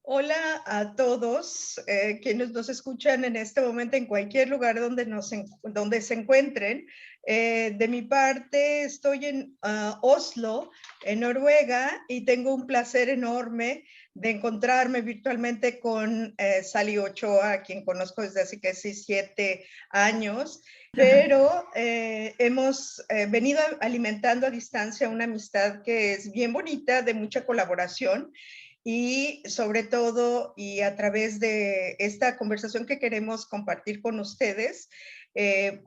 Hola a todos quienes nos escuchan en este momento en cualquier lugar donde, donde se encuentren. De mi parte, estoy en Oslo, en Noruega, y tengo un placer enorme de encontrarme virtualmente con Sally Ochoa, a quien conozco desde hace casi 7 años, pero hemos venido alimentando a distancia una amistad que es bien bonita, de mucha colaboración. Y sobre todo, y a través de esta conversación que queremos compartir con ustedes,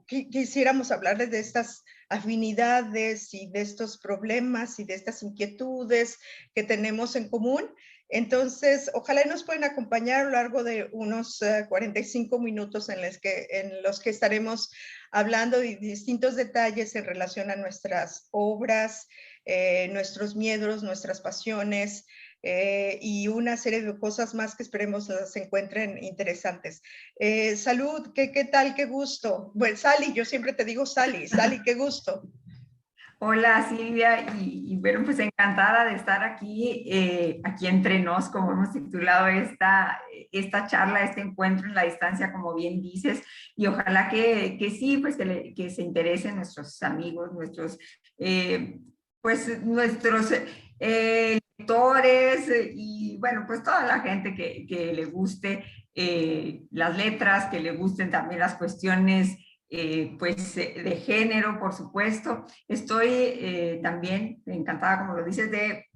quisiéramos hablarles de estas afinidades y de estos problemas y de estas inquietudes que tenemos en común. Entonces, ojalá nos puedan acompañar a lo largo de unos 45 minutos en los que estaremos hablando de distintos detalles en relación a nuestras obras, nuestros miedos, nuestras pasiones, y una serie de cosas más que esperemos las encuentren interesantes. Salud, ¿qué tal? Qué gusto. Bueno, Sally, yo siempre te digo Sally, qué gusto. Hola Silvia, y bueno, pues encantada de estar aquí, aquí entre nos, como hemos titulado esta charla, este encuentro en la distancia, como bien dices, y ojalá que sí, pues que se interesen nuestros amigos, nuestros lectores, y bueno, pues toda la gente que le guste las letras, que le gusten también las cuestiones de género, por supuesto. Estoy también encantada, como lo dices, de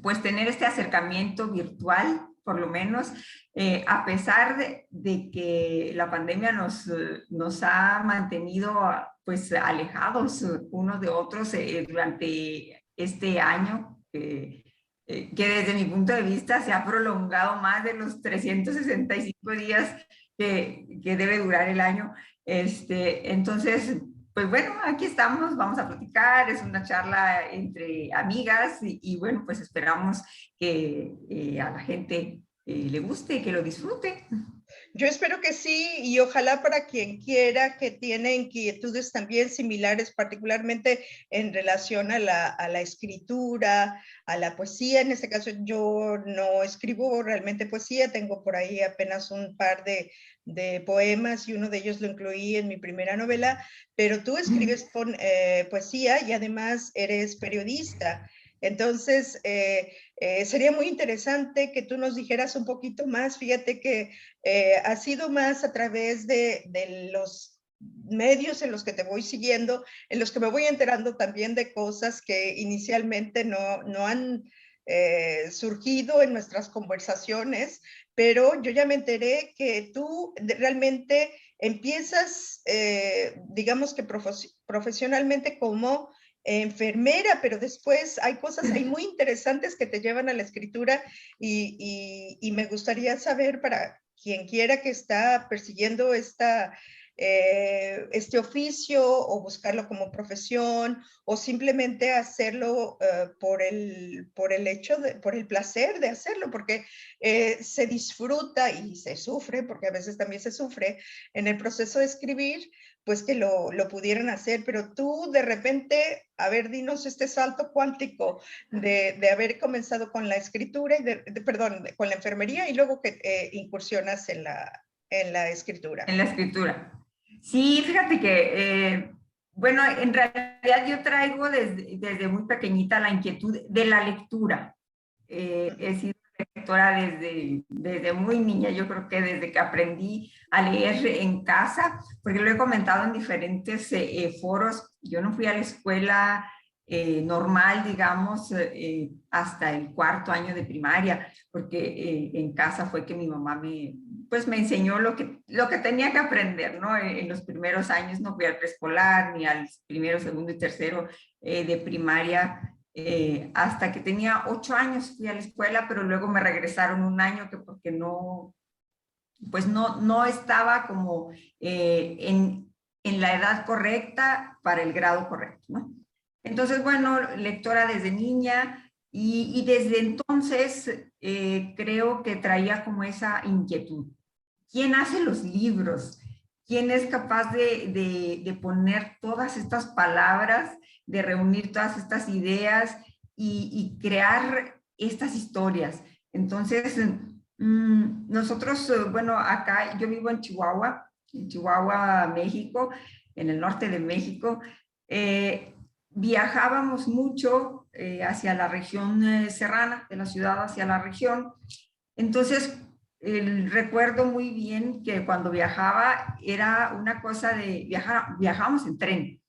pues tener este acercamiento virtual, por lo menos, a pesar de que la pandemia nos ha mantenido pues alejados unos de otros durante este año, que desde mi punto de vista se ha prolongado más de los 365 días que debe durar el año. Entonces, pues bueno, aquí estamos, vamos a platicar, es una charla entre amigas y bueno, pues esperamos que a la gente le guste, que lo disfrute. Yo espero que sí, y ojalá para quien quiera que tiene inquietudes también similares, particularmente en relación a la escritura, a la poesía. En este caso yo no escribo realmente poesía, tengo por ahí apenas un par de poemas y uno de ellos lo incluí en mi primera novela, pero tú escribes poesía y además eres periodista. Entonces, sería muy interesante que tú nos dijeras un poquito más. Fíjate que ha sido más a través de los medios en los que te voy siguiendo, en los que me voy enterando también de cosas que inicialmente no han surgido en nuestras conversaciones, pero yo ya me enteré que tú realmente empiezas, digamos que profesionalmente como enfermera, pero después hay cosas ahí muy interesantes que te llevan a la escritura y me gustaría saber para quien quiera que está persiguiendo este oficio o buscarlo como profesión o simplemente hacerlo por el hecho, por el placer de hacerlo, porque se disfruta y se sufre, porque a veces también se sufre en el proceso de escribir, pues que lo pudieran hacer, pero tú de repente, a ver, dinos este salto cuántico de haber comenzado con la escritura, perdón, con la enfermería y luego que incursionas en la escritura. En la escritura. Sí, fíjate que, bueno, en realidad yo traigo desde muy pequeñita la inquietud de la lectura. He sido lectora desde muy niña, yo creo que desde que aprendí a leer en casa, porque lo he comentado en diferentes foros. Yo no fui a la escuela normal, digamos, hasta el cuarto año de primaria, porque en casa fue que mi mamá pues me enseñó lo que tenía que aprender, ¿no? En los primeros años no fui al preescolar, ni al primero, segundo y tercero de primaria. Hasta que tenía 8 años fui a la escuela, pero luego me regresaron un año porque no, pues no estaba como en la edad correcta para el grado correcto, ¿no? Entonces, bueno, lectora desde niña y desde entonces creo que traía como esa inquietud. ¿Quién hace los libros? ¿Quién es capaz de poner todas estas palabras, de reunir todas estas ideas y crear estas historias? Entonces, nosotros, bueno, acá yo vivo en Chihuahua, México, en el norte de México. Viajábamos mucho hacia la región serrana, de la ciudad hacia la región. Entonces, recuerdo muy bien que cuando viajaba era una cosa de viajábamos en tren,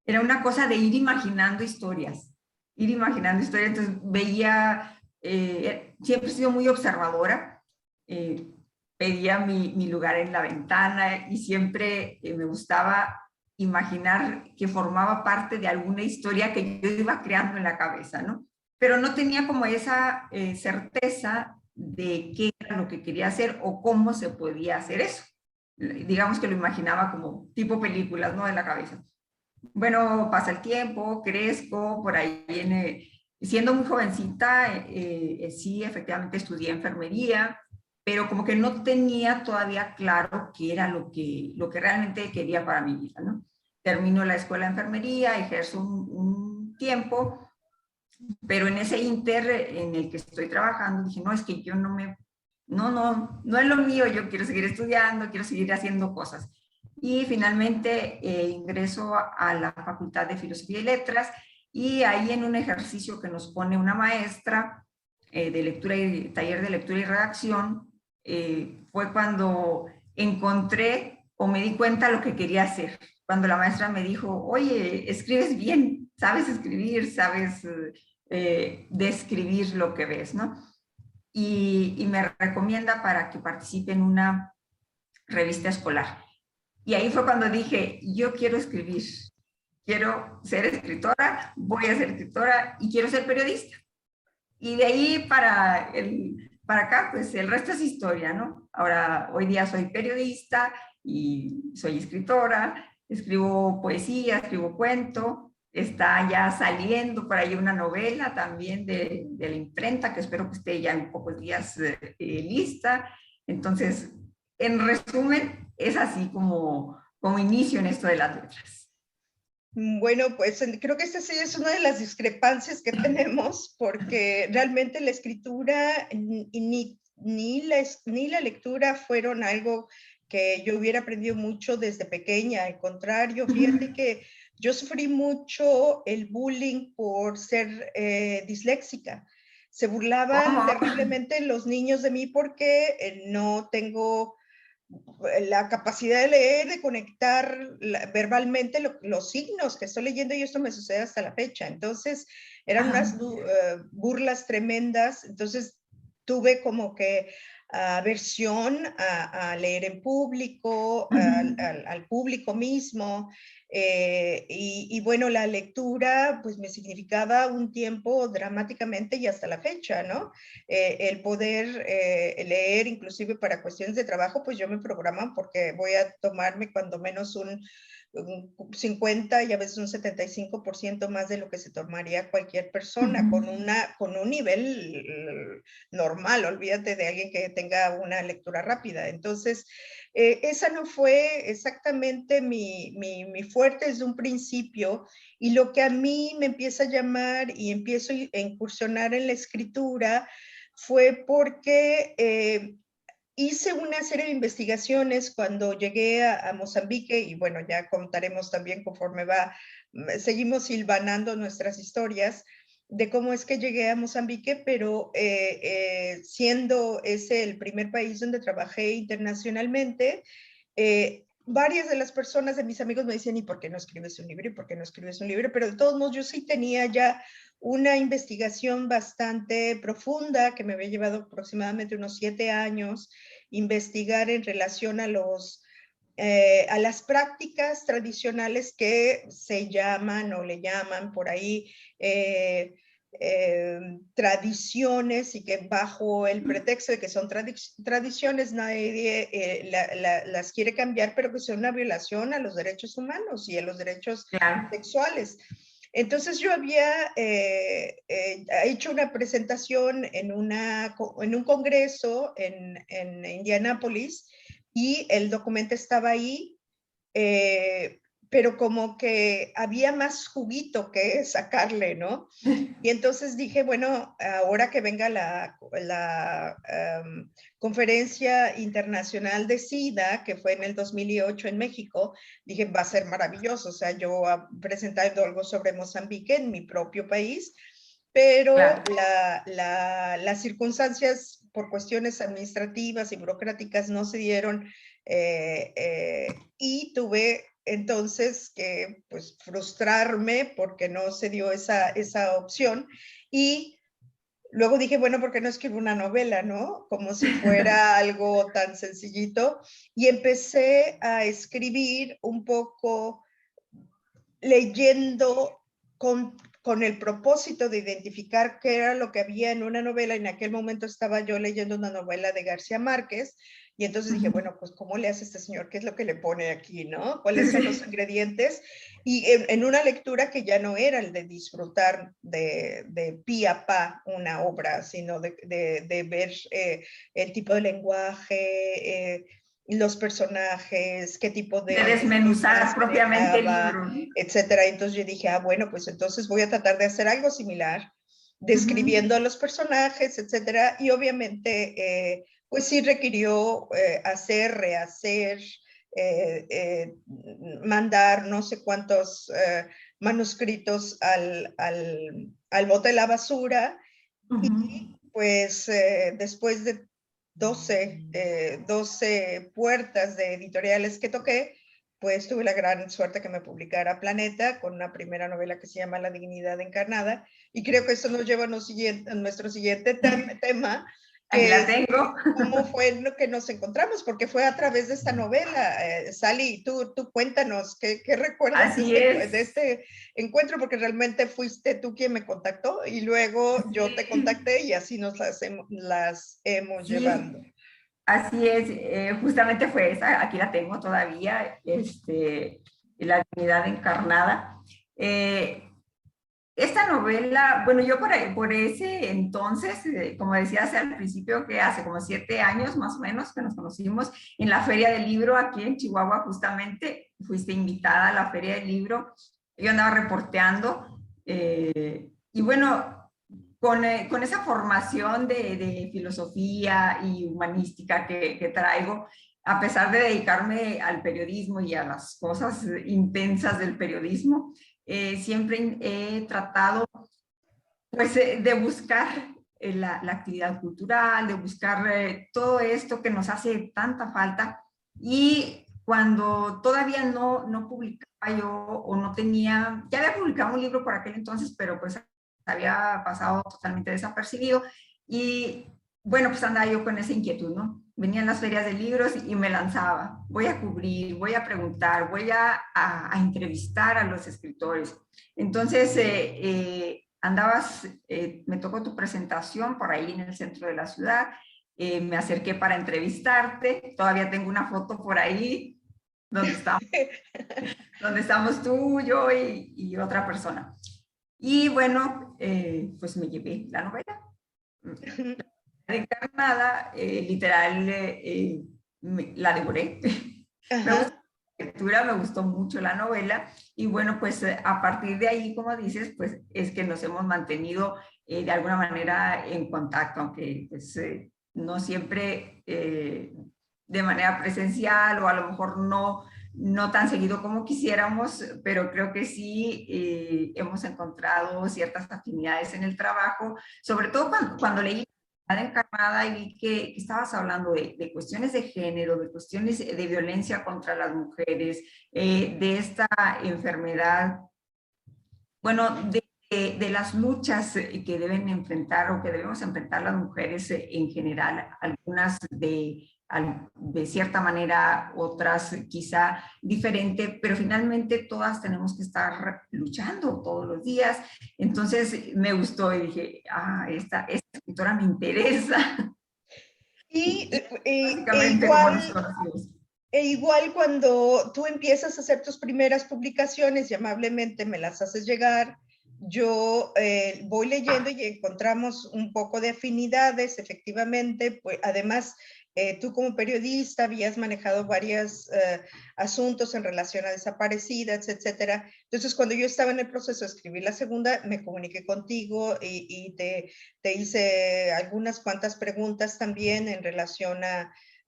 era una cosa de ir imaginando historias, entonces veía, siempre he sido muy observadora, eh, pedía mi lugar en la ventana y siempre me gustaba imaginar que formaba parte de alguna historia que yo iba creando en la cabeza, ¿no? Pero no tenía como esa certeza de qué era lo que quería hacer o cómo se podía hacer eso. Digamos que lo imaginaba como tipo películas, ¿no? En la cabeza. Bueno, pasa el tiempo, crezco, por ahí siendo muy jovencita, sí, efectivamente estudié enfermería, pero como que no tenía todavía claro qué era lo que realmente quería para mi vida, ¿no? Termino la escuela de enfermería, ejerzo un tiempo, pero en ese inter en el que estoy trabajando, dije, no, es que yo no es lo mío, yo quiero seguir estudiando, quiero seguir haciendo cosas. Y finalmente ingreso a la Facultad de Filosofía y Letras y ahí en un ejercicio que nos pone una maestra de lectura y taller de lectura y redacción, fue cuando encontré o me di cuenta lo que quería hacer. Cuando la maestra me dijo, oye, escribes bien, sabes escribir, sabes describir lo que ves, ¿no? Y me recomienda para que participe en una revista escolar. Y ahí fue cuando dije, yo quiero escribir, quiero ser escritora, voy a ser escritora y quiero ser periodista. Y de ahí para acá, pues el resto es historia, ¿no? Ahora, hoy día soy periodista y soy escritora, escribo poesía, escribo cuento, está ya saliendo por ahí una novela también de la imprenta que espero que esté ya en pocos días lista. Entonces, en resumen, es así como inicio en esto de las letras. Bueno, pues creo que esta sí es una de las discrepancias que tenemos, porque realmente la escritura ni la lectura fueron algo que yo hubiera aprendido mucho desde pequeña. Al contrario, fíjate que yo sufrí mucho el bullying por ser disléxica. Se burlaban terriblemente los niños de mí porque no tengo la capacidad de leer, de conectar verbalmente los signos que estoy leyendo, y esto me sucede hasta la fecha. Entonces, eran unas burlas tremendas. Entonces, tuve como que aversión a leer en público, al público mismo. Y bueno, la lectura pues me significaba un tiempo dramáticamente y hasta la fecha, ¿no? El poder leer, inclusive para cuestiones de trabajo, pues yo me programo porque voy a tomarme cuando menos un 50 y a veces un 75% más de lo que se tomaría cualquier persona con un nivel normal. Olvídate de alguien que tenga una lectura rápida. Entonces, esa no fue exactamente mi fuerte desde un principio, y lo que a mí me empieza a llamar y empiezo a incursionar en la escritura fue porque hice una serie de investigaciones cuando llegué a Mozambique, y bueno, ya contaremos también conforme seguimos hilvanando nuestras historias de cómo es que llegué a Mozambique, pero siendo ese el primer país donde trabajé internacionalmente, varias de las personas de mis amigos me decían, ¿y por qué no escribes un libro? ¿Y por qué no escribes un libro? Pero de todos modos yo sí tenía ya una investigación bastante profunda que me había llevado aproximadamente unos 7 años, investigar en relación a las prácticas tradicionales que se llaman o le llaman por ahí tradiciones, y que bajo el pretexto de que son tradiciones nadie las quiere cambiar, pero que son una violación a los derechos humanos y a los derechos sexuales. Entonces yo había hecho una presentación en un congreso en Indianápolis, y el documento estaba ahí, pero como que había más juguito que sacarle, ¿no? Y entonces dije, bueno, ahora que venga la conferencia internacional de SIDA, que fue en el 2008 en México, dije, va a ser maravilloso. O sea, yo presentando algo sobre Mozambique en mi propio país, pero Claro. las circunstancias por cuestiones administrativas y burocráticas no se dieron y tuve entonces que pues frustrarme porque no se dio esa opción y luego dije, bueno, ¿por qué no escribo una novela, no? Como si fuera algo tan sencillito y empecé a escribir un poco leyendo con el propósito de identificar qué era lo que había en una novela. En aquel momento estaba yo leyendo una novela de García Márquez y entonces dije, bueno, pues ¿cómo le hace este señor? ¿Qué es lo que le pone aquí, no? ¿Cuáles son los ingredientes? Y en una lectura que ya no era el de disfrutar de pi a pa una obra, sino de ver el tipo de lenguaje, los personajes, qué tipo De de desmenuzar estigmas propiamente el manejaba, libro. etcétera. Entonces yo dije, bueno, pues entonces voy a tratar de hacer algo similar, describiendo a los personajes, etcétera. Y obviamente, pues sí requirió hacer, rehacer, mandar no sé cuántos manuscritos al bote de la basura. Y pues después de 12 puertas de editoriales que toqué, pues tuve la gran suerte que me publicara Planeta con una primera novela que se llama La dignidad encarnada. Y creo que eso nos lleva a nuestro siguiente tema, Aquí que la es tengo. cómo fue lo que nos encontramos, porque fue a través de esta novela. Sally, tú cuéntanos, ¿qué recuerdas Así de es. este encuentro? Porque realmente fuiste tú quien me contactó y luego yo te Sí, contacté y así nos las hemos llevando. sí, así es. Justamente fue esa. Aquí la tengo todavía. La dignidad encarnada. Eh, Esta novela, bueno, yo por ese entonces, como decías al principio, que hace como 7 años más o menos que nos conocimos en la Feria del Libro aquí en Chihuahua, justamente, fuiste invitada a la Feria del Libro, yo andaba reporteando, y bueno, con esa formación de filosofía y humanística que traigo, a pesar de dedicarme al periodismo y a las cosas intensas del periodismo, siempre he tratado pues de buscar la actividad cultural, de buscar todo esto que nos hace tanta falta. Y cuando todavía no publicaba yo o no tenía, ya había publicado un libro por aquel entonces, pero pues había pasado totalmente desapercibido. Y bueno, pues andaba yo con esa inquietud, ¿no? Venían las ferias de libros y me lanzaba. Voy a cubrir, voy a preguntar, voy a entrevistar a los escritores. Entonces, me tocó tu presentación por ahí en el centro de la ciudad, me acerqué para entrevistarte, todavía tengo una foto por ahí donde estamos, donde estamos tú, yo y otra persona. Y bueno, pues me llevé la novela. Encarnada, literal, la devoré. Me gustó Ajá. la lectura, me gustó mucho la novela y bueno, pues a partir de ahí, como dices, pues es que nos hemos mantenido de alguna manera en contacto, aunque pues, no siempre de manera presencial o a lo mejor no tan seguido como quisiéramos, pero creo que sí hemos encontrado ciertas afinidades en el trabajo, sobre todo cuando leí Encarnada y vi que estabas hablando de cuestiones de género, de cuestiones de violencia contra las mujeres, de esta enfermedad, bueno, de las luchas que deben enfrentar o que debemos enfrentar las mujeres en general, algunas de cierta manera, otras quizá diferente, pero finalmente todas tenemos que estar luchando todos los días. Entonces me gustó y dije, esta escritora me interesa. Y Y básicamente como nos conocimos. igual cuando tú empiezas a hacer tus primeras publicaciones y amablemente me las haces llegar, yo voy leyendo y encontramos un poco de afinidades, efectivamente. Pues, además, tú como periodista habías manejado varios asuntos en relación a desaparecidas, etcétera. Entonces, cuando yo estaba en el proceso de escribir la segunda, me comuniqué contigo y te hice algunas cuantas preguntas también en relación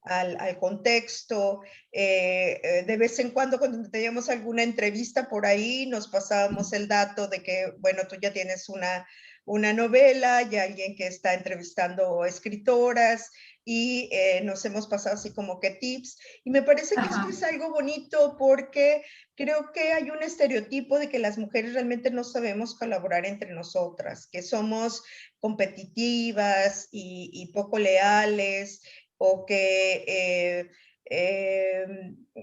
al contexto. De vez en cuando teníamos alguna entrevista por ahí, nos pasábamos el dato de que, bueno, tú ya tienes una novela y alguien que está entrevistando escritoras y nos hemos pasado así como que tips. Y me parece que esto es algo bonito porque creo que hay un estereotipo de que las mujeres realmente no sabemos colaborar entre nosotras, que somos competitivas y poco leales, o que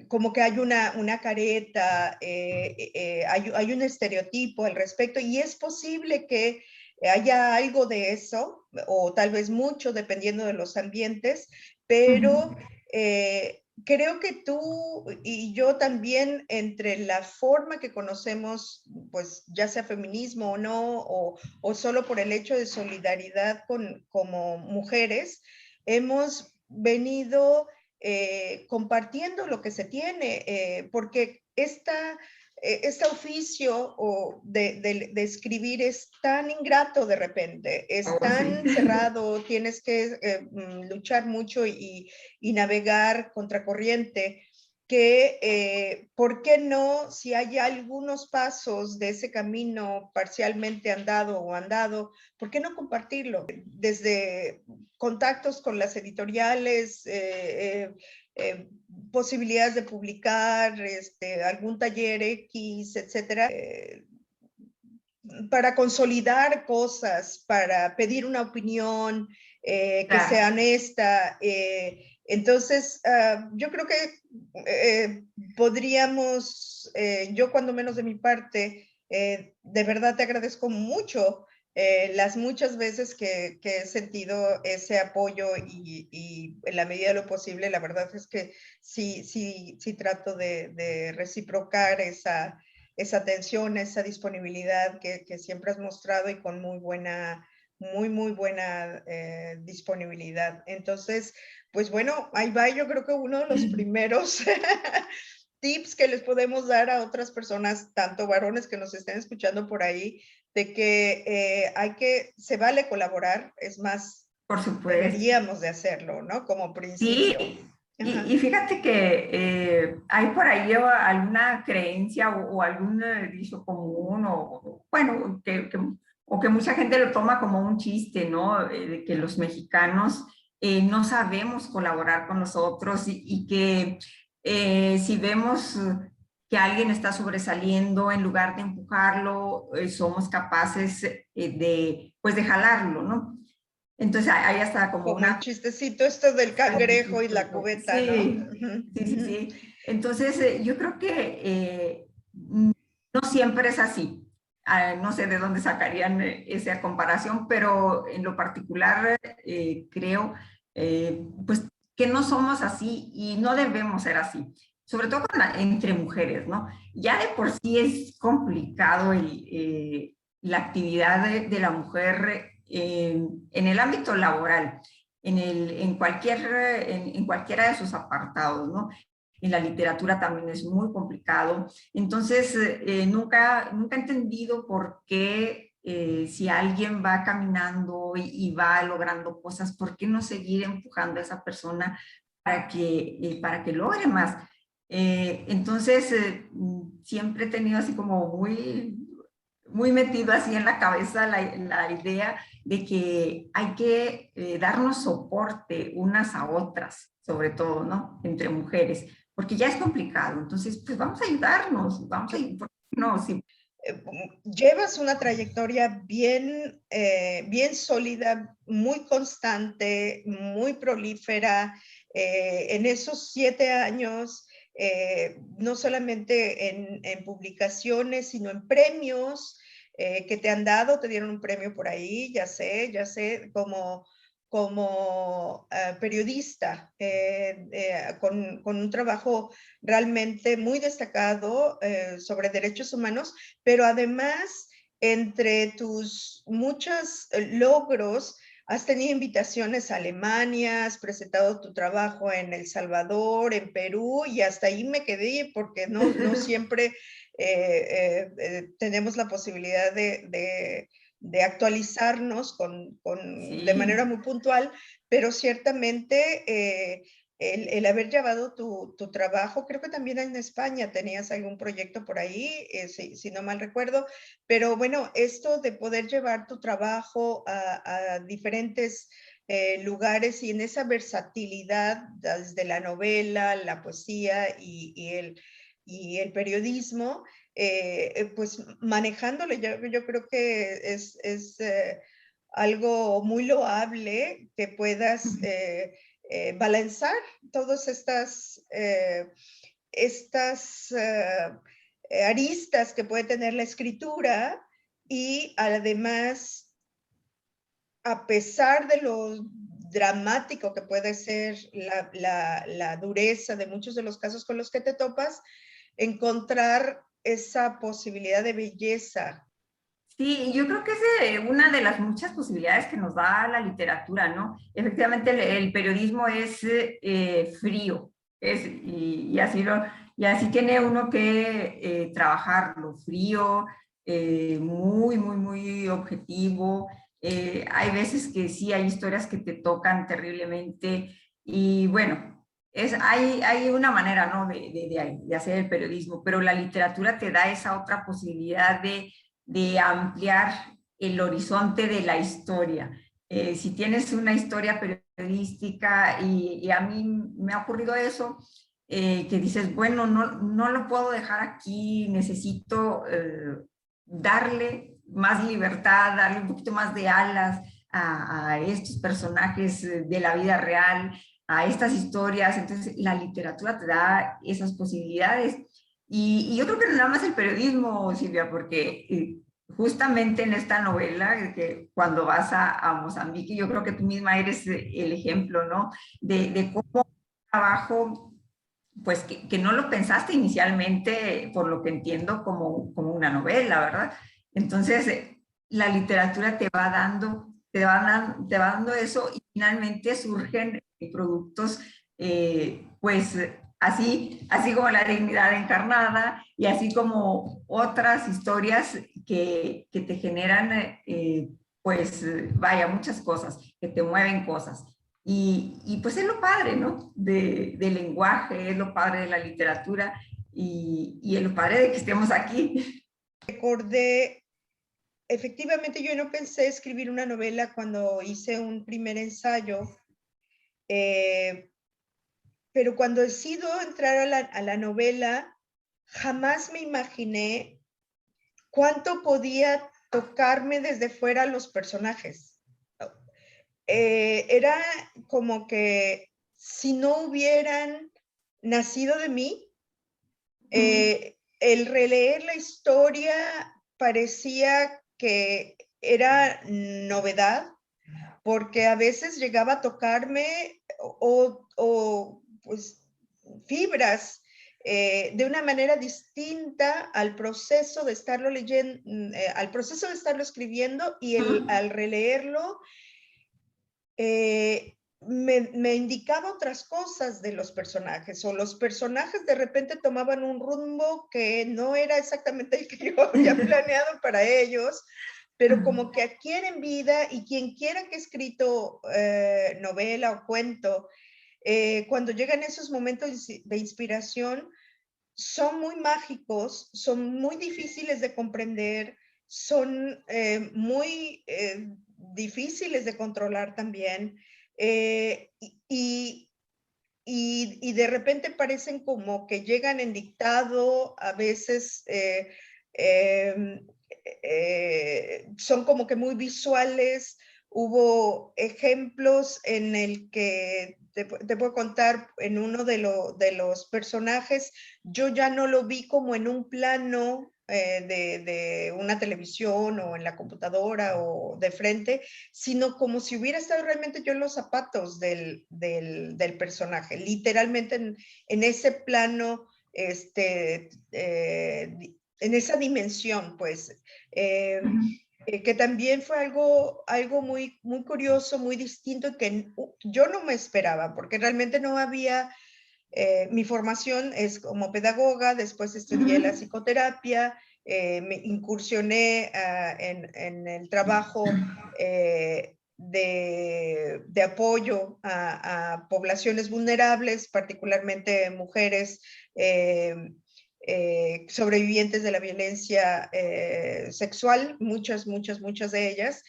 como que hay una careta, hay un estereotipo al respecto, y es posible que haya algo de eso, o tal vez mucho, dependiendo de los ambientes, pero creo que tú y yo también, entre la forma que conocemos, pues ya sea feminismo o no, o solo por el hecho de solidaridad como mujeres, hemos venido compartiendo lo que se tiene, porque este oficio de escribir es tan ingrato de repente, es tan cerrado, tienes que luchar mucho y navegar contracorriente, que ¿por qué no, si hay algunos pasos de ese camino parcialmente andado o andado, ¿por qué no compartirlo? Desde contactos con las editoriales, posibilidades de publicar, algún taller X, etcétera, para consolidar cosas, para pedir una opinión que sea honesta. Entonces, yo creo que podríamos, yo cuando menos de mi parte, de verdad te agradezco mucho las muchas veces que he sentido ese apoyo y en la medida de lo posible, la verdad es que sí trato de reciprocar esa atención, esa disponibilidad que siempre has mostrado, y con muy buena disponibilidad. Entonces, pues bueno, ahí va, yo creo que uno de los primeros tips que les podemos dar a otras personas, tanto varones que nos estén escuchando por ahí, de que se vale colaborar, es más, por supuesto, deberíamos de hacerlo, ¿no? Como principio. Sí, y fíjate que hay por ahí alguna creencia o algún dicho común, o bueno, o que mucha gente lo toma como un chiste, ¿no? De que los mexicanos no sabemos colaborar con los otros, y que si vemos que alguien está sobresaliendo, en lugar de empujarlo, somos capaces pues de jalarlo, ¿no? Entonces ahí está como el chistecito esto del cangrejo y la cubeta, sí, ¿no? sí. Entonces yo creo que no siempre es así. No sé de dónde sacarían esa comparación, pero en lo particular creo pues que no somos así y no debemos ser así, sobre todo entre mujeres, ¿no? Ya de por sí es complicado la actividad de la mujer en el ámbito laboral, en cualquiera de sus apartados, ¿no? En la literatura también es muy complicado. Entonces, nunca he entendido por qué si alguien va caminando y va logrando cosas, ¿por qué no seguir empujando a esa persona para que logre más? Entonces, siempre he tenido así como muy metido así en la cabeza la idea de que hay que darnos soporte unas a otras, sobre todo, ¿no? Entre mujeres, porque ya es complicado. Entonces, pues vamos a ayudarnos, no, sí. Llevas una trayectoria bien sólida, muy constante, muy prolífera. En esos 7 años, no solamente en publicaciones, sino en premios que te han dado, te dieron un premio por ahí, ya sé, como periodista, con un trabajo realmente muy destacado sobre derechos humanos, pero además, entre tus muchos logros, has tenido invitaciones a Alemania, has presentado tu trabajo en El Salvador, en Perú, y hasta ahí me quedé porque no siempre tenemos la posibilidad de actualizarnos de manera muy puntual, pero ciertamente el haber llevado tu trabajo, creo que también en España tenías algún proyecto por ahí, si no mal recuerdo, pero bueno, esto de poder llevar tu trabajo a diferentes lugares y en esa versatilidad desde la novela, la poesía y el periodismo, pues manejándolo, yo creo que es algo muy loable que puedas balanzar todas estas aristas que puede tener la escritura y además, a pesar de lo dramático que puede ser la dureza de muchos de los casos con los que te topas, encontrar esa posibilidad de belleza. Sí, yo creo que es una de las muchas posibilidades que nos da la literatura, ¿no? Efectivamente, el periodismo es frío, y así tiene uno que trabajarlo, frío, muy objetivo. Hay veces que sí, hay historias que te tocan terriblemente y bueno, hay una manera, ¿no? de hacer el periodismo, pero la literatura te da esa otra posibilidad de ampliar el horizonte de la historia. Si tienes una historia periodística, y a mí me ha ocurrido eso, que dices, bueno, no lo puedo dejar aquí, necesito darle más libertad, darle un poquito más de alas a estos personajes de la vida real, a estas historias. Entonces, la literatura te da esas posibilidades. Y yo creo que no nada más el periodismo, Silvia, porque justamente en esta novela, que cuando vas a Mozambique, yo creo que tú misma eres el ejemplo, ¿no? De cómo trabajo, pues que no lo pensaste inicialmente, por lo que entiendo, como una novela, ¿verdad? Entonces, la literatura te va dando eso y finalmente surgen productos, pues así como La Dignidad Encarnada y así como otras historias que te generan, pues vaya, muchas cosas, que te mueven cosas. Pues es lo padre, ¿no? Del lenguaje, es lo padre de la literatura y es lo padre de que estemos aquí. Recordé, efectivamente yo no pensé escribir una novela cuando hice un primer ensayo, pero cuando decido entrar a la novela, jamás me imaginé cuánto podía tocarme desde fuera los personajes. Era como que si no hubieran nacido de mí, el releer la historia parecía que era novedad, porque a veces llegaba a tocarme pues, fibras de una manera distinta al proceso de estarlo leyendo, al proceso de estarlo escribiendo y al releerlo, me indicaba otras cosas de los personajes, o los personajes de repente tomaban un rumbo que no era exactamente el que yo había planeado para ellos, pero como que adquieren vida, y quien quiera que ha escrito novela o cuento, cuando llegan esos momentos de inspiración, son muy mágicos, son muy difíciles de comprender, son muy difíciles de controlar también, y de repente parecen como que llegan en dictado, a veces son como que muy visuales. Hubo ejemplos en el que te puedo contar, en uno de los personajes, yo ya no lo vi como en un plano de una televisión o en la computadora o de frente, sino como si hubiera estado realmente yo en los zapatos del personaje, literalmente en ese plano, en esa dimensión, pues. que también fue algo muy, muy curioso, muy distinto, que yo no me esperaba, porque realmente no había, mi formación es como pedagoga, después estudié la psicoterapia, me incursioné en el trabajo de apoyo a poblaciones vulnerables, particularmente mujeres sobrevivientes de la violencia sexual, muchas de ellas.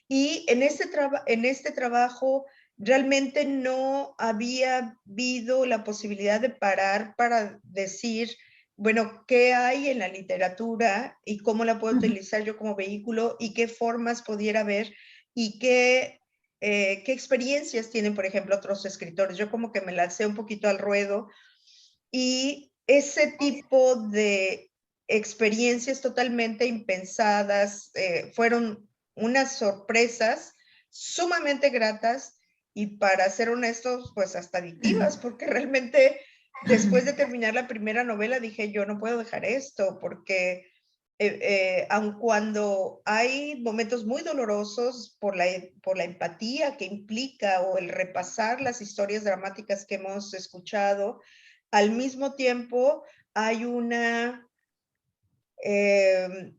Y en este trabajo realmente no había habido la posibilidad de parar para decir, bueno, ¿qué hay en la literatura y cómo la puedo utilizar yo como vehículo y qué formas pudiera haber y qué experiencias tienen, por ejemplo, otros escritores? Yo como que me lancé un poquito al ruedo y ese tipo de experiencias totalmente impensadas fueron unas sorpresas sumamente gratas y, para ser honestos, pues hasta adictivas, porque realmente después de terminar la primera novela dije, yo no puedo dejar esto, porque aun cuando hay momentos muy dolorosos por la empatía que implica o el repasar las historias dramáticas que hemos escuchado, al mismo tiempo hay eh,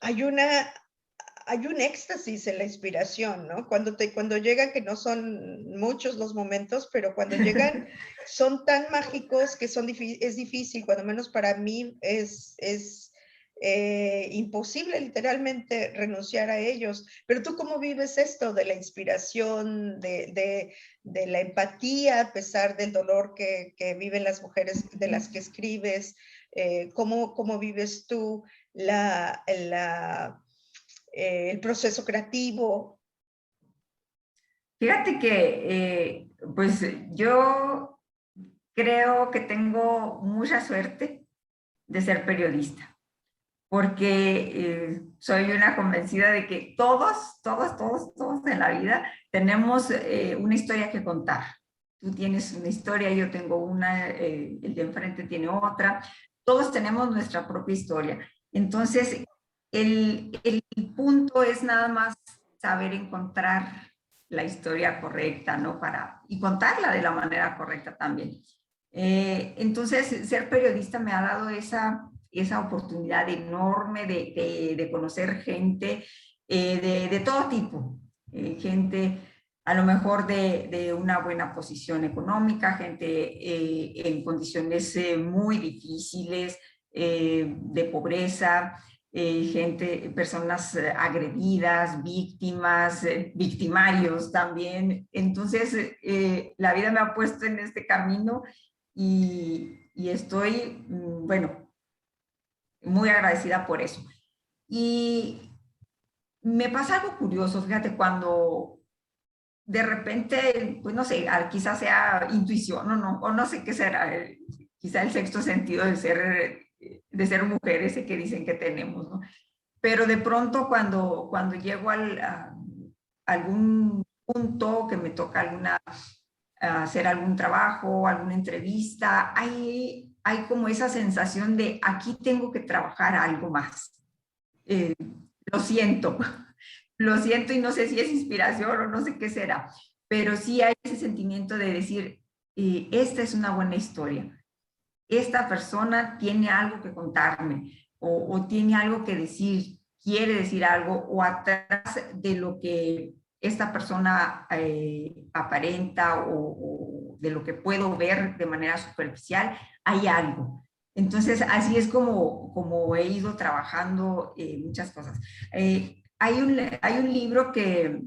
hay una hay un éxtasis en la inspiración, ¿no? Cuando llegan, que no son muchos los momentos, pero cuando llegan son tan mágicos que es difícil, cuando menos para mí es imposible literalmente renunciar a ellos. Pero tú, ¿cómo vives esto de la inspiración, de la empatía a pesar del dolor que viven las mujeres de las que escribes? ¿Cómo vives tú el proceso creativo? Fíjate que, pues yo creo que tengo mucha suerte de ser periodista, porque soy una convencida de que todos en la vida tenemos una historia que contar. Tú tienes una historia, yo tengo una, el de enfrente tiene otra, todos tenemos nuestra propia historia. Entonces, el punto es nada más saber encontrar la historia correcta, ¿no? Y contarla de la manera correcta también. Entonces, ser periodista me ha dado esa oportunidad enorme de conocer gente de todo tipo, gente a lo mejor de una buena posición económica, gente en condiciones muy difíciles, de pobreza, personas agredidas, víctimas, victimarios también. Entonces, la vida me ha puesto en este camino y estoy, bueno, muy agradecida por eso. Y me pasa algo curioso, fíjate, cuando de repente, pues no sé, quizás sea intuición o no sé qué será, quizá el sexto sentido de ser mujer, ese que dicen que tenemos, ¿no? Pero de pronto cuando llego a algún punto que me toca hacer algún trabajo, alguna entrevista, hay como esa sensación de aquí tengo que trabajar algo más. Eh, lo siento, lo siento y no sé si es inspiración o no sé qué será, pero sí hay ese sentimiento de decir, esta es una buena historia, esta persona tiene algo que contarme o tiene algo que decir, quiere decir algo o atrás de lo que esta persona aparenta o de lo que puedo ver de manera superficial, hay algo. Entonces, así es como he ido trabajando muchas cosas. Hay un libro que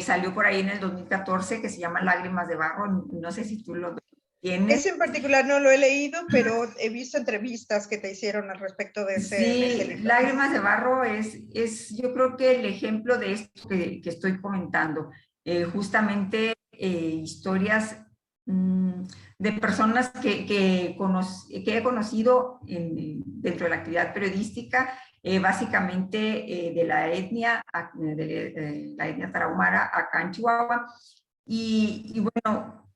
salió por ahí en el 2014 que se llama Lágrimas de Barro, no sé si tú lo tienes. Ese en particular no lo he leído, pero he visto entrevistas que te hicieron al respecto de ese Sí, libro. Lágrimas de Barro yo creo que el ejemplo de esto que estoy comentando. Justamente historias de personas que he conocido dentro de la actividad periodística, básicamente de la etnia tarahumara acá en Chihuahua. Y bueno,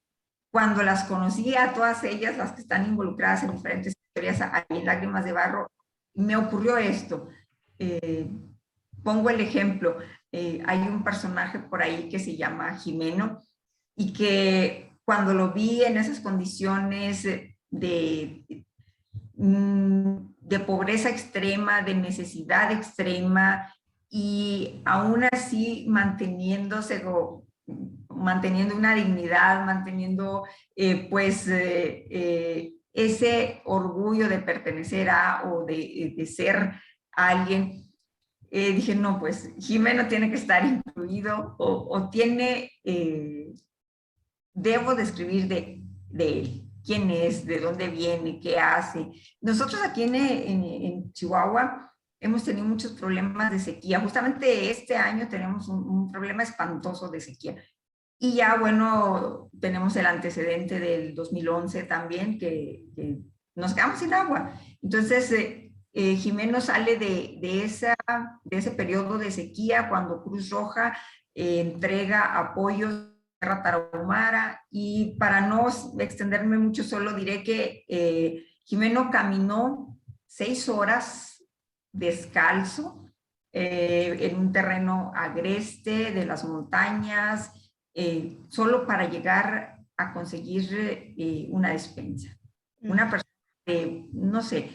cuando las conocí a todas ellas, las que están involucradas en diferentes historias ahí en Lágrimas de Barro, me ocurrió esto. pongo el ejemplo, hay un personaje por ahí que se llama Jimeno y que cuando lo vi en esas condiciones de pobreza extrema, de necesidad extrema, y aún así manteniendo una dignidad, manteniendo ese orgullo de pertenecer a o de ser alguien. Dije, no, pues Jimeno tiene que estar incluido o tiene, debo de escribir de él, quién es, de dónde viene, qué hace. Nosotros aquí en Chihuahua hemos tenido muchos problemas de sequía. Justamente este año tenemos un problema espantoso de sequía. Y ya, bueno, tenemos el antecedente del 2011 también, que nos quedamos sin agua. Entonces, Jimeno sale de ese periodo de sequía cuando Cruz Roja entrega apoyos Tierra Tarahumara, y para no extenderme mucho, solo diré que Jimeno caminó 6 horas descalzo en un terreno agreste de las montañas, solo para llegar a conseguir una despensa. Una persona de, no sé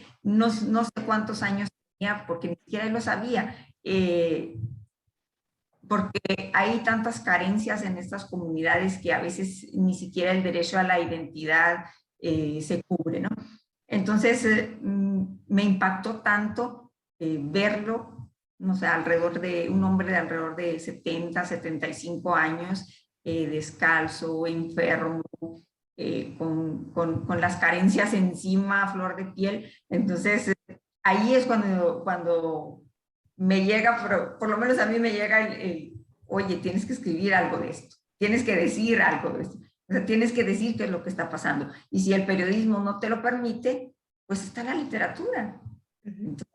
cuántos años tenía, porque ni siquiera él lo sabía, porque hay tantas carencias en estas comunidades que a veces ni siquiera el derecho a la identidad se cubre, ¿no? Entonces, me impactó tanto verlo, no sé, un hombre de alrededor de 70, 75 años, descalzo, enfermo, con las carencias encima, a flor de piel. Entonces, ahí es cuando me llega, por lo menos a mí me llega oye, tienes que escribir algo de esto, tienes que decir algo de esto, o sea, tienes que decir qué es lo que está pasando. Y si el periodismo no te lo permite, pues está la literatura. Entonces,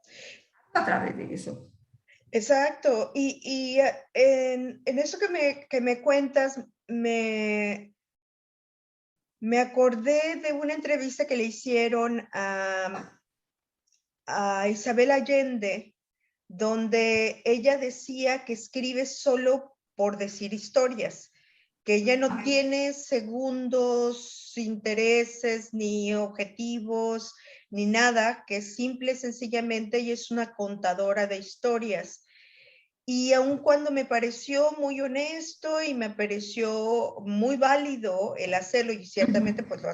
a través de eso. Exacto. Y en eso que me cuentas, me acordé de una entrevista que le hicieron a Isabel Allende, donde ella decía que escribe solo por decir historias, que ella no tiene segundos intereses ni objetivos ni nada, que es simple, sencillamente ella es una contadora de historias. Y aun cuando me pareció muy honesto y me pareció muy válido el hacerlo, y ciertamente pues lo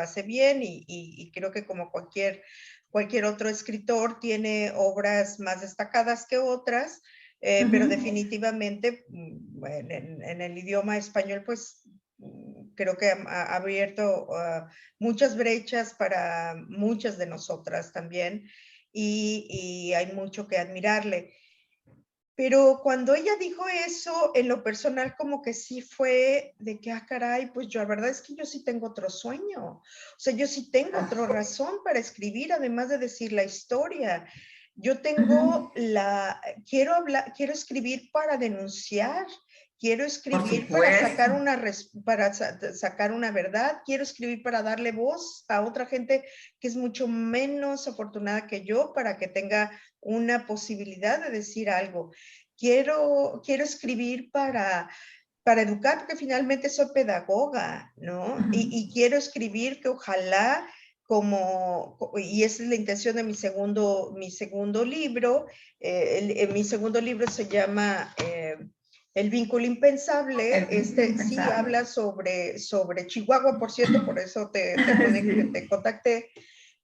hace bien, y creo que como cualquier otro escritor tiene obras más destacadas que otras, pero definitivamente en el idioma español pues creo que ha abierto muchas brechas para muchas de nosotras también, y hay mucho que admirarle. Pero cuando ella dijo eso, en lo personal como que sí fue de que, caray, pues yo la verdad es que yo sí tengo otro sueño. O sea, yo sí tengo otra razón para escribir, además de decir la historia. Yo tengo quiero escribir para denunciar, quiero escribir para sacar una verdad, quiero escribir para darle voz a otra gente que es mucho menos afortunada que yo, para que tenga una posibilidad de decir algo. Quiero escribir para educar, porque finalmente soy pedagoga, ¿no? Y quiero escribir que ojalá, y esa es la intención de mi segundo libro. Mi segundo libro se llama El vínculo impensable. Sí habla sobre Chihuahua, por cierto, por eso te contacté.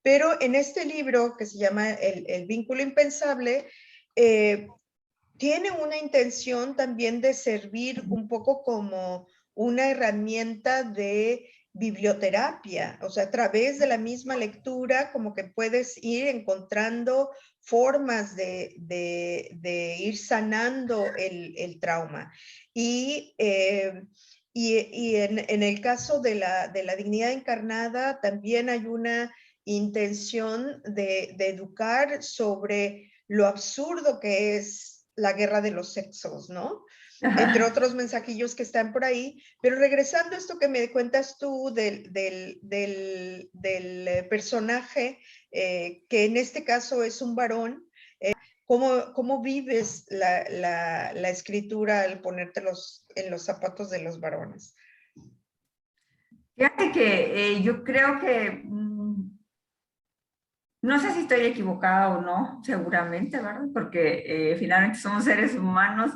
Pero en este libro, que se llama El vínculo impensable, tiene una intención también de servir un poco como una herramienta de biblioterapia. O sea, a través de la misma lectura, como que puedes ir encontrando formas de ir sanando el trauma. Y en el caso de la dignidad encarnada, también hay una intención de educar sobre lo absurdo que es la guerra de los sexos, ¿no? Entre otros mensajillos que están por ahí. Pero regresando a esto que me cuentas tú del personaje, que en este caso es un varón, ¿Cómo vives la escritura al ponerte en los zapatos de los varones? Fíjate que yo creo que, no sé si estoy equivocada o no, seguramente, ¿verdad? Porque finalmente somos seres humanos.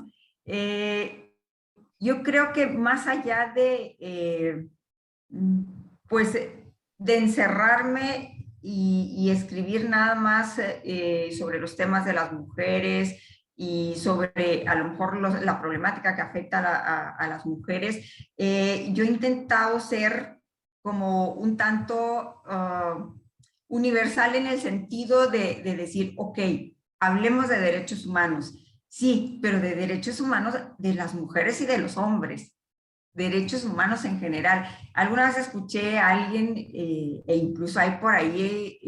Yo creo que más allá de, pues, de encerrarme y escribir nada más sobre los temas de las mujeres y sobre a lo mejor la problemática que afecta a las mujeres, yo he intentado ser como un tanto universal en el sentido de decir, ok, hablemos de derechos humanos, sí, pero de derechos humanos de las mujeres y de los hombres, derechos humanos en general. Alguna vez escuché a alguien, e incluso hay por ahí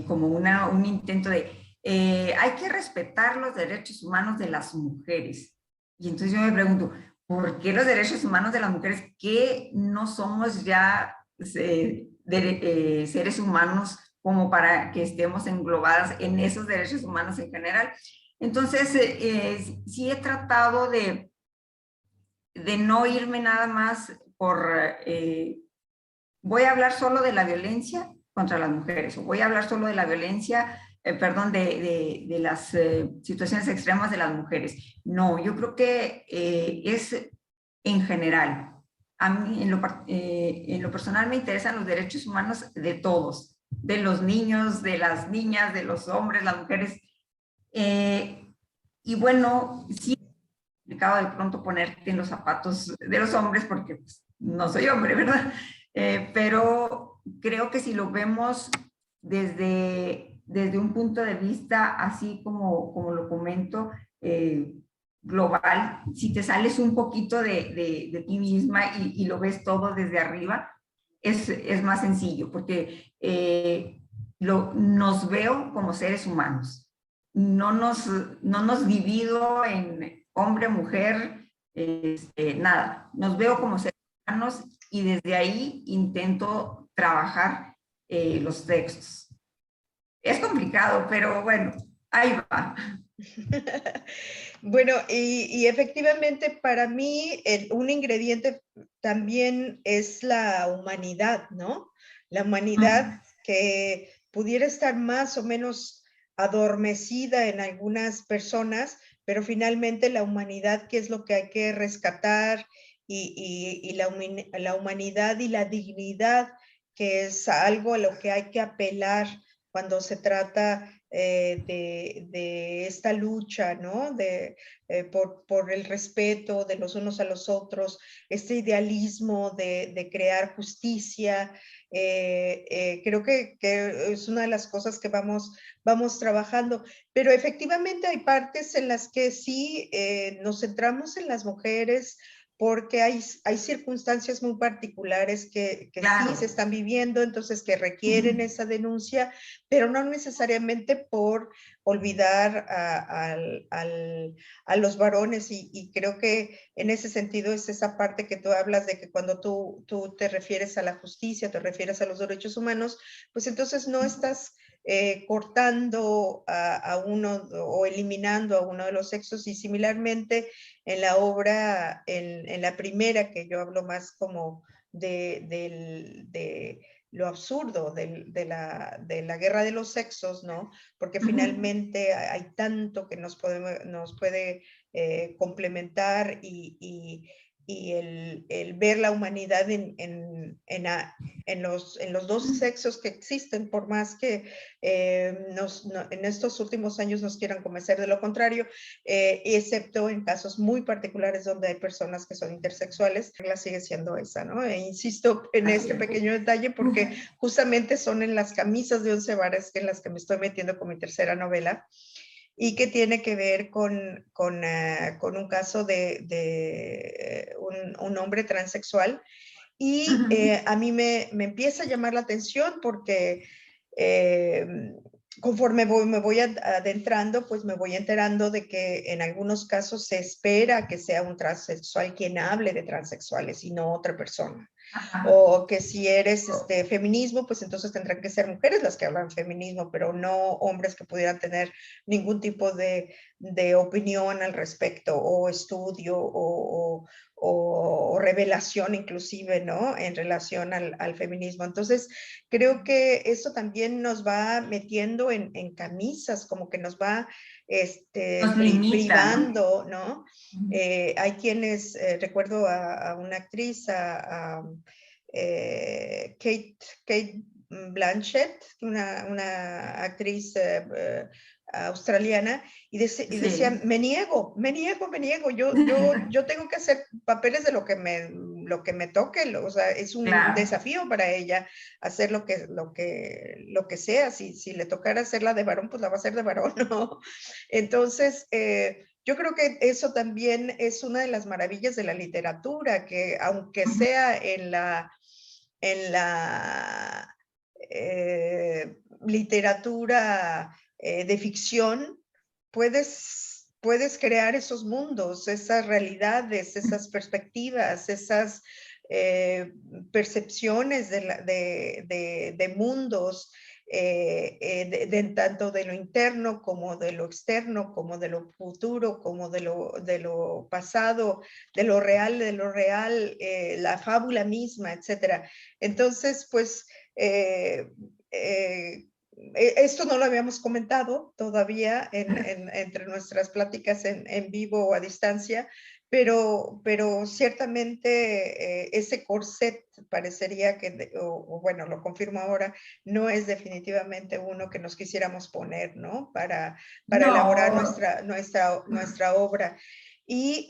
como un intento de, hay que respetar los derechos humanos de las mujeres. Y entonces yo me pregunto, ¿por qué los derechos humanos de las mujeres que no somos ya seres humanos como para que estemos englobadas en esos derechos humanos en general? Entonces, sí he tratado de no irme nada más por, voy a hablar solo de la violencia contra las mujeres, o voy a hablar solo de la violencia, perdón, de las situaciones extremas de las mujeres. No, yo creo que es en general. A mí, en lo personal, me interesan los derechos humanos de todos, de los niños, de las niñas, de los hombres, las mujeres. Y bueno, sí complicado de pronto ponerte en los zapatos de los hombres porque pues, no soy hombre, ¿verdad? Pero creo que si lo vemos desde un punto de vista así como lo comento, global, si te sales un poquito de ti misma y lo ves todo desde arriba, es más sencillo porque nos veo como seres humanos. No nos divido en hombre, mujer, nada. Nos veo como seres humanos y desde ahí intento trabajar los textos. Es complicado, pero bueno, ahí va. Bueno, y efectivamente para mí un ingrediente también es la humanidad, ¿no? La humanidad que pudiera estar más o menos adormecida en algunas personas, pero finalmente la humanidad, que es lo que hay que rescatar, y la humanidad y la dignidad, que es algo a lo que hay que apelar cuando se trata de esta lucha, ¿no? Por el respeto de los unos a los otros, este idealismo de crear justicia. Creo que es una de las cosas que vamos trabajando, pero efectivamente hay partes en las que sí nos centramos en las mujeres, porque hay circunstancias muy particulares que Claro. sí se están viviendo, entonces que requieren esa denuncia, pero no necesariamente por olvidar a los varones, y creo que en ese sentido es esa parte que tú hablas de que cuando tú te refieres a la justicia, te refieres a los derechos humanos, pues entonces no estás cortando a uno o eliminando a uno de los sexos, y similarmente en la obra, en la primera, que yo hablo más como de lo absurdo de la guerra de los sexos, ¿no? Porque finalmente hay tanto que nos puede complementar, y el ver la humanidad en los dos sexos que existen, por más que en estos últimos años nos quieran convencer de lo contrario, excepto en casos muy particulares donde hay personas que son intersexuales, la regla sigue siendo esa, ¿no? E insisto en este pequeño detalle porque justamente son en las camisas de 11 varas en las que me estoy metiendo con mi tercera novela, y que tiene que ver con un caso de un hombre transexual. Y a mí me empieza a llamar la atención porque conforme me voy adentrando, pues me voy enterando de que en algunos casos se espera que sea un transexual quien hable de transexuales y no otra persona. o que si eres feminismo, pues entonces tendrán que ser mujeres las que hablan feminismo, pero no hombres que pudieran tener ningún tipo de opinión al respecto, o estudio, o revelación inclusive, ¿no? En relación al feminismo. Entonces, creo que eso también nos va metiendo en camisas, como que nos va Nos limita, privando, ¿no? Hay quienes, recuerdo a una actriz, Kate Blanchett, una actriz australiana, y decía, sí, me niego, yo tengo que hacer papeles de lo que me toque, o sea, es un claro. desafío para ella hacer lo que sea. Si le tocara hacerla de varón, pues la va a hacer de varón, ¿no? Entonces, yo creo que eso también es una de las maravillas de la literatura, que aunque sea en la literatura de ficción, puedes crear esos mundos, esas realidades, esas perspectivas, esas percepciones de mundos, tanto de lo interno como de lo externo, como de lo futuro, como de lo pasado, de lo real, la fábula misma, etcétera. Entonces, pues, esto no lo habíamos comentado todavía entre nuestras pláticas en vivo o a distancia, pero ciertamente ese corset parecería que, o bueno, lo confirmo ahora, no es definitivamente uno que nos quisiéramos poner, ¿no? Para elaborar No, nuestra obra. Y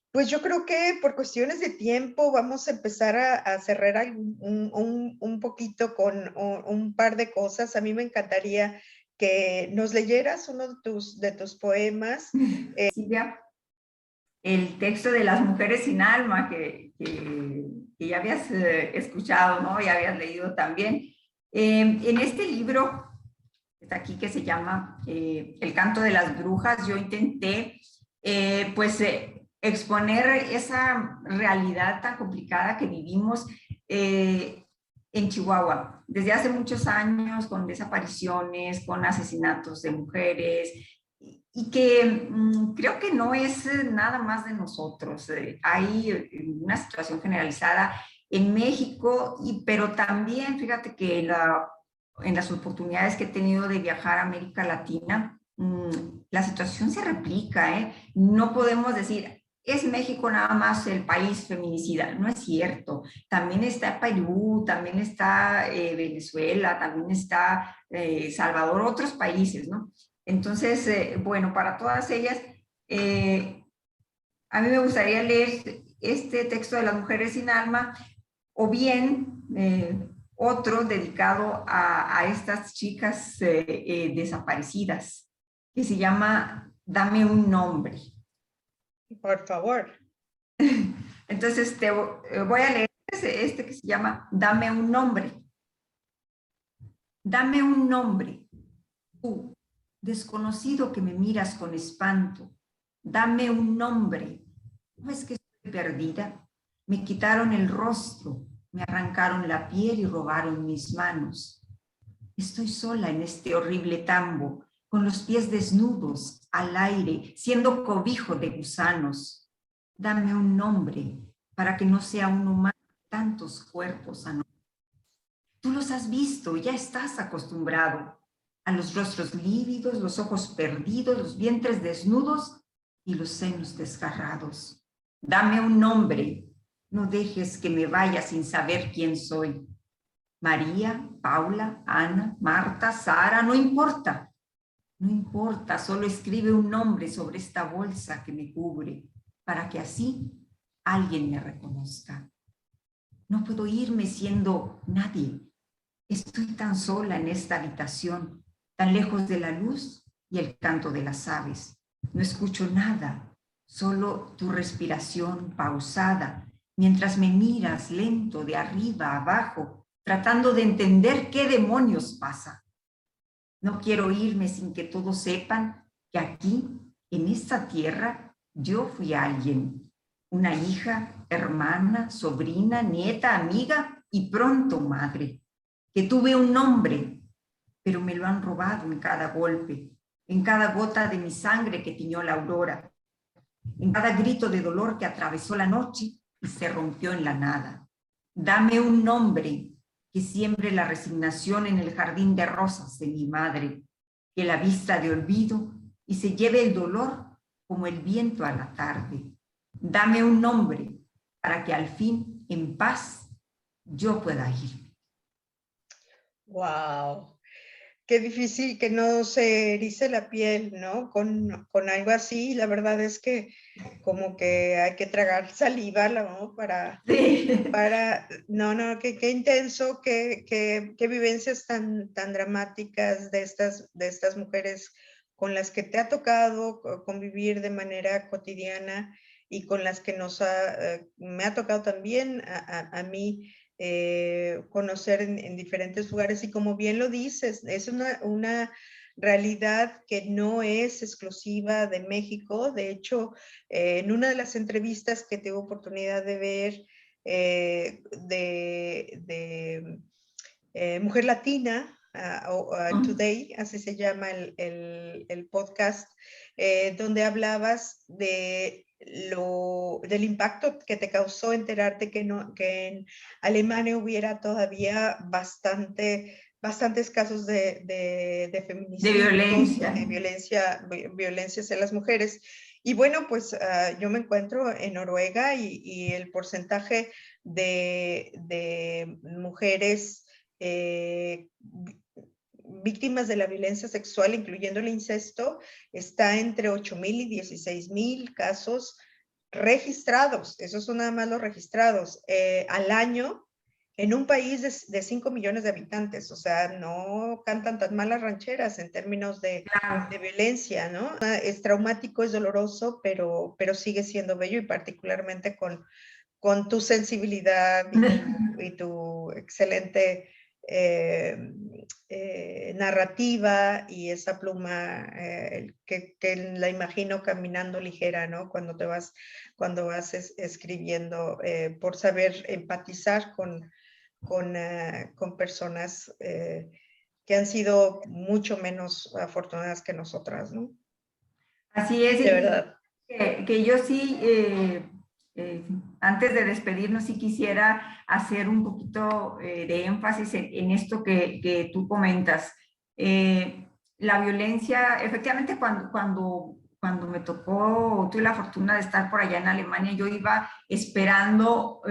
pues yo creo que por cuestiones de tiempo vamos a empezar a cerrar un poquito con un par de cosas. A mí me encantaría que nos leyeras uno de tus poemas. sí, ya. El texto de las mujeres sin alma que ya habías escuchado, ¿no? Ya habías leído también. En este libro, está aquí, que se llama El canto de las brujas, yo intenté, exponer esa realidad tan complicada que vivimos en Chihuahua desde hace muchos años, con desapariciones, con asesinatos de mujeres, y que creo que no es nada más de nosotros. Hay una situación generalizada en México, pero también fíjate que en las oportunidades que he tenido de viajar a América Latina, la situación se replica, ¿eh? No podemos decir, es México nada más el país feminicida. No es cierto. También está Perú, también está Venezuela, también está Salvador, otros países, ¿no? Entonces, bueno, para todas ellas, a mí me gustaría leer este texto de las mujeres sin alma, o bien otro dedicado a estas chicas desaparecidas, que se llama Dame un nombre. Por favor. Entonces, voy a leer este que se llama Dame un nombre. Dame un nombre, tú, desconocido que me miras con espanto. Dame un nombre. ¿No es que estoy perdida? Me quitaron el rostro, me arrancaron la piel y robaron mis manos. Estoy sola en este horrible tambo, con los pies desnudos, al aire, siendo cobijo de gusanos. Dame un nombre para que no sea un humano tantos cuerpos anoche. Tú los has visto, ya estás acostumbrado a los rostros lívidos, los ojos perdidos, los vientres desnudos y los senos desgarrados. Dame un nombre, no dejes que me vaya sin saber quién soy. María, Paula, Ana, Marta, Sara, no importa. No importa, solo escribe un nombre sobre esta bolsa que me cubre, para que así alguien me reconozca. No puedo irme siendo nadie. Estoy tan sola en esta habitación, tan lejos de la luz y el canto de las aves. No escucho nada, solo tu respiración pausada, mientras me miras lento de arriba a abajo, tratando de entender qué demonios pasa. No quiero irme sin que todos sepan que aquí, en esta tierra, yo fui alguien. una hija, hermana, sobrina, nieta, amiga y pronto madre, que tuve un nombre, pero me lo han robado en cada golpe, en cada gota de mi sangre que tiñó la aurora, en cada grito de dolor que atravesó la noche y se rompió en la nada. Dame un nombre que siembre la resignación en el jardín de rosas de mi madre, que la vista de olvido y se lleve el dolor como el viento a la tarde. Dame un nombre para que al fin, en paz, yo pueda ir. Wow. Qué difícil que no se erice la piel, ¿no? Con algo así, la verdad es que como que hay que tragar saliva, ¿no? Sí. No, qué intenso, qué vivencias tan dramáticas de estas mujeres con las que te ha tocado convivir de manera cotidiana y con las que me ha tocado también a mí conocer en diferentes lugares. Y como bien lo dices, es una realidad que no es exclusiva de México. De hecho, en una de las entrevistas que tuve oportunidad de ver Mujer Latina, Today, así se llama el podcast, donde hablabas del impacto que te causó enterarte que en Alemania hubiera todavía bastantes casos de feminicidios, de violencia hacia las mujeres. Y bueno, pues yo me encuentro en Noruega y el porcentaje de mujeres víctimas de la violencia sexual, incluyendo el incesto, está entre 8,000 y 16,000 casos registrados. Esos son nada más los registrados al año en un país de 5 millones de habitantes. O sea, no cantan tan malas rancheras en términos de violencia, ¿no? Es traumático, es doloroso, pero sigue siendo bello, y particularmente con tu sensibilidad y tu excelente narrativa y esa pluma que la imagino caminando ligera, ¿no? Cuando vas escribiendo, por saber empatizar con personas que han sido mucho menos afortunadas que nosotras, ¿no? Así es. De verdad. Que yo sí, antes de despedirnos, sí quisiera hacer un poquito de énfasis en esto que tú comentas. La violencia, efectivamente, cuando me tocó, tuve la fortuna de estar por allá en Alemania, yo iba esperando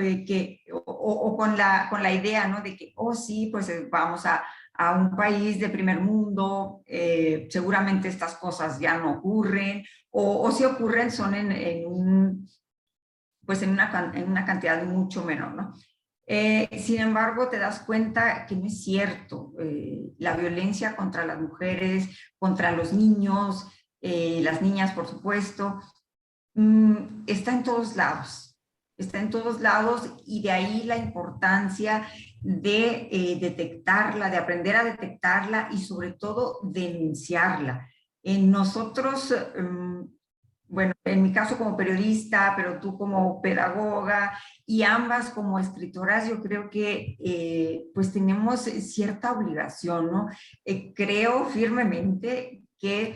o con la idea, ¿no? De que, oh sí, pues vamos a un país de primer mundo, seguramente estas cosas ya no ocurren, o si ocurren son pues en una cantidad mucho menor, ¿no? Sin embargo, te das cuenta que no es cierto. La violencia contra las mujeres, contra los niños, las niñas, por supuesto, está en todos lados. Está en todos lados, y de ahí la importancia de detectarla, de aprender a detectarla y sobre todo denunciarla. Nosotros, bueno, en mi caso como periodista, pero tú como pedagoga y ambas como escritoras, yo creo que pues tenemos cierta obligación, ¿no? Creo firmemente que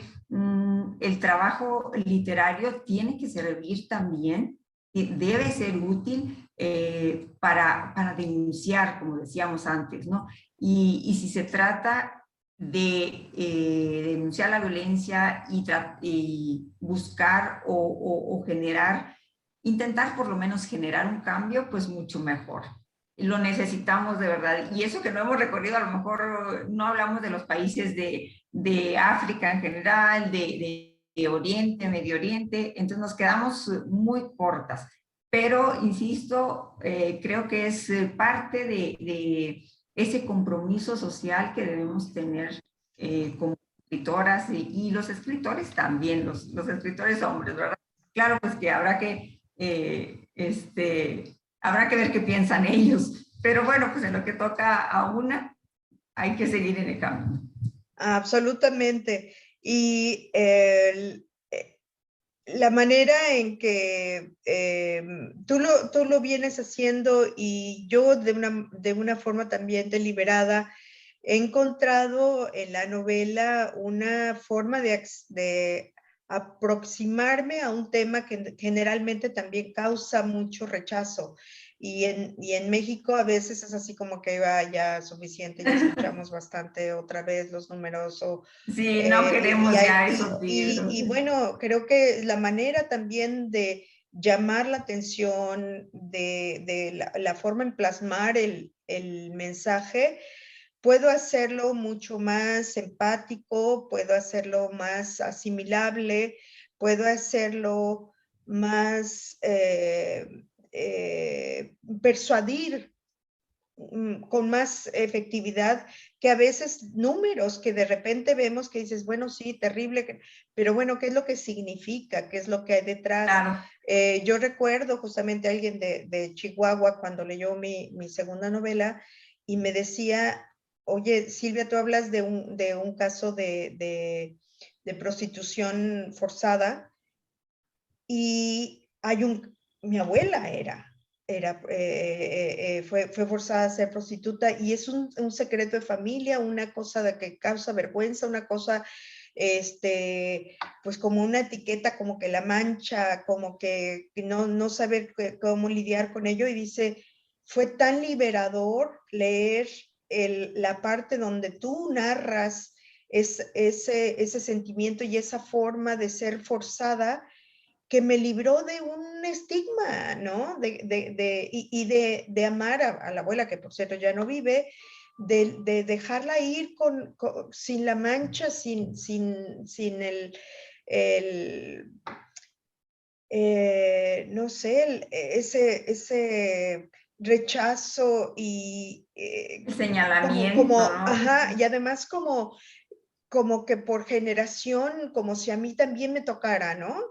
el trabajo literario tiene que servir también, debe ser útil para denunciar, como decíamos antes, ¿no? Y si se trata de denunciar la violencia y buscar o generar, intentar por lo menos generar un cambio, pues mucho mejor. Lo necesitamos de verdad. Y eso que no hemos recorrido, a lo mejor no hablamos de los países de África en general, de Oriente, Medio Oriente, entonces nos quedamos muy cortas. Pero, insisto, creo que es parte de ese compromiso social que debemos tener como escritoras y los escritores también, los escritores hombres, ¿verdad? Claro, pues que habrá que ver qué piensan ellos, pero bueno, pues en lo que toca a una, hay que seguir en el camino. Absolutamente. Y la manera en que tú lo vienes haciendo y yo de una forma también deliberada he encontrado en la novela una forma de aproximarme a un tema que generalmente también causa mucho rechazo. Y en México a veces es así como que ya suficiente, ya escuchamos bastante otra vez los números o Sí, no queremos ya esos libros. y bueno, creo que la manera también de llamar la atención, de la forma en plasmar el mensaje, puedo hacerlo mucho más empático, puedo hacerlo más asimilable, puedo hacerlo más persuadir con más efectividad que a veces números que de repente vemos que dices, bueno, sí, terrible, pero bueno, ¿qué es lo que significa? ¿Qué es lo que hay detrás? Claro. Yo recuerdo justamente a alguien de Chihuahua cuando leyó mi segunda novela y me decía, oye, Silvia, tú hablas de un caso de prostitución forzada y mi abuela fue forzada a ser prostituta y es un secreto de familia, una cosa de que causa vergüenza, una cosa, pues como una etiqueta, como que la mancha, como que no saber cómo lidiar con ello y dice, fue tan liberador leer la parte donde tú narras ese sentimiento y esa forma de ser forzada que me libró de un estigma, ¿no? De amar a la abuela, que por cierto ya no vive, de dejarla ir sin la mancha, sin el no sé, ese rechazo y El señalamiento, ¿no? ajá, y además como que por generación, como si a mí también me tocara, ¿no?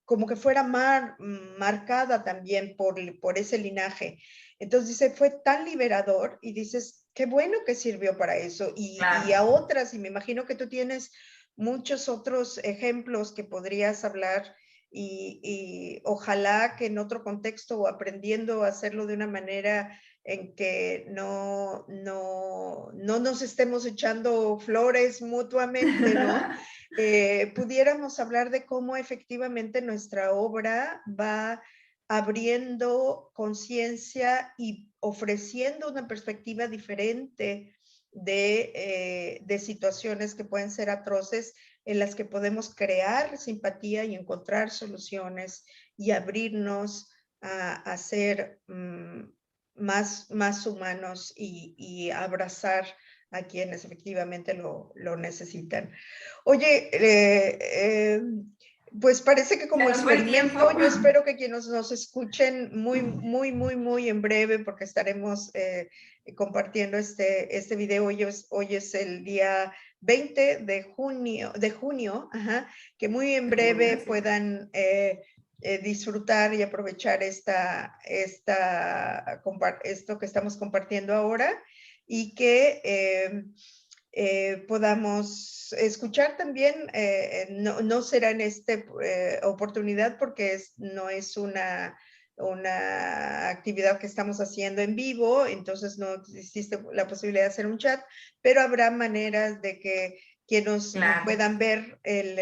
Como que fuera marcada también por ese linaje. Entonces dice, fue tan liberador y dices, qué bueno que sirvió para eso. Y a Claro. otras, y me imagino que tú tienes muchos otros ejemplos que podrías hablar y ojalá que en otro contexto o aprendiendo a hacerlo de una manera en que no nos estemos echando flores mutuamente, ¿no? Pudiéramos hablar de cómo efectivamente nuestra obra va abriendo conciencia y ofreciendo una perspectiva diferente de situaciones que pueden ser atroces, en las que podemos crear simpatía y encontrar soluciones y abrirnos a ser más humanos y abrazar a quienes efectivamente lo necesitan. Oye, pues parece que Se como nos fue el tiempo. experimento, yo espero que quienes nos escuchen muy en breve, porque estaremos compartiendo este video. Hoy es el día 20 de junio, ajá, que muy en breve puedan disfrutar y aprovechar esto que estamos compartiendo ahora y que podamos escuchar también, no será en esta oportunidad porque no es una actividad que estamos haciendo en vivo, entonces no existe la posibilidad de hacer un chat, pero habrá maneras de que quienes Claro. puedan ver el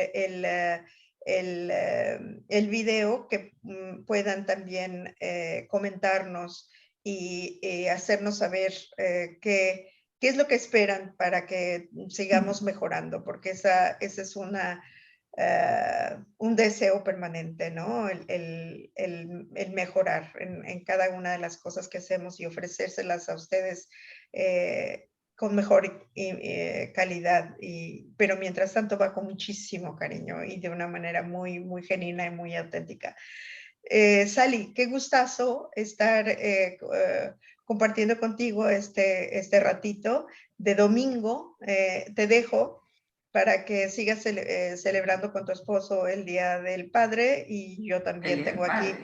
video, que puedan también comentarnos y hacernos saber qué es lo que esperan para que sigamos mejorando, porque ese es un deseo permanente, ¿no? El mejorar en cada una de las cosas que hacemos y ofrecérselas a ustedes con mejor calidad, pero mientras tanto va con muchísimo cariño y de una manera muy genuina y muy auténtica. Sally, qué gustazo estar compartiendo contigo este ratito de domingo. Te dejo para que sigas celebrando con tu esposo el Día del Padre y yo también tengo aquí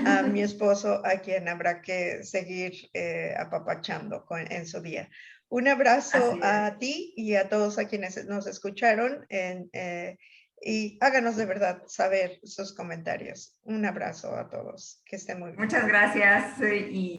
a mi esposo a quien habrá que seguir apapachando en su día. Un abrazo a ti y a todos a quienes nos escucharon y háganos de verdad saber sus comentarios. Un abrazo a todos, que estén muy bien. Muchas gracias y